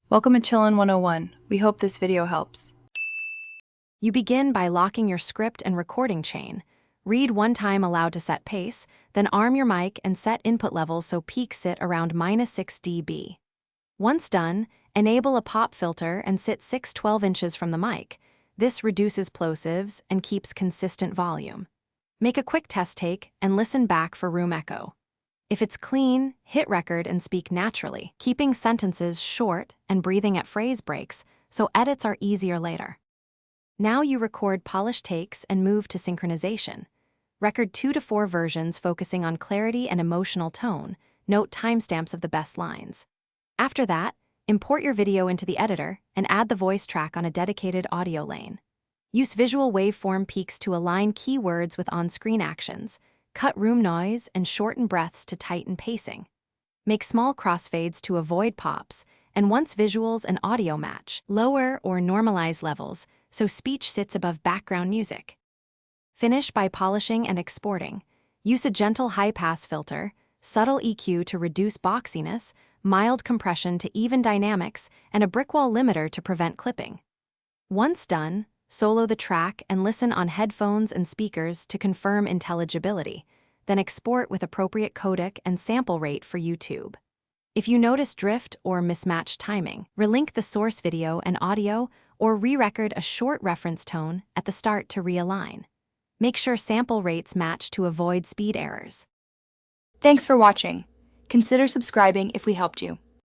Welcome to Chillin' 101. We hope this video helps. You begin by locking your script and recording chain. Read one time aloud to set pace, then arm your mic and set input levels so peaks sit around -6 dB. Once done, enable a pop filter and sit 6-12 inches from the mic. This reduces plosives and keeps consistent volume. Make a quick test take and listen back for room echo. If it's clean, hit record and speak naturally, keeping sentences short and breathing at phrase breaks so edits are easier later. Now you record polished takes and move to synchronization. Record 2 to 4 versions focusing on clarity and emotional tone. Note timestamps of the best lines. After that, import your video into the editor and add the voice track on a dedicated audio lane. Use visual waveform peaks to align keywords with on-screen actions. Cut room noise and shorten breaths to tighten pacing. Make small crossfades to avoid pops, and once visuals and audio match, lower or normalize levels so speech sits above background music. Finish by polishing and exporting. Use a gentle high-pass filter, subtle EQ to reduce boxiness, mild compression to even dynamics, and a brickwall limiter to prevent clipping. Once done, solo the track and listen on headphones and speakers to confirm intelligibility, then export with appropriate codec and sample rate for YouTube. If you notice drift or mismatched timing, relink the source video and audio or re-record a short reference tone at the start to realign. Make sure sample rates match to avoid speed errors. Thanks for watching. Consider subscribing if we helped you.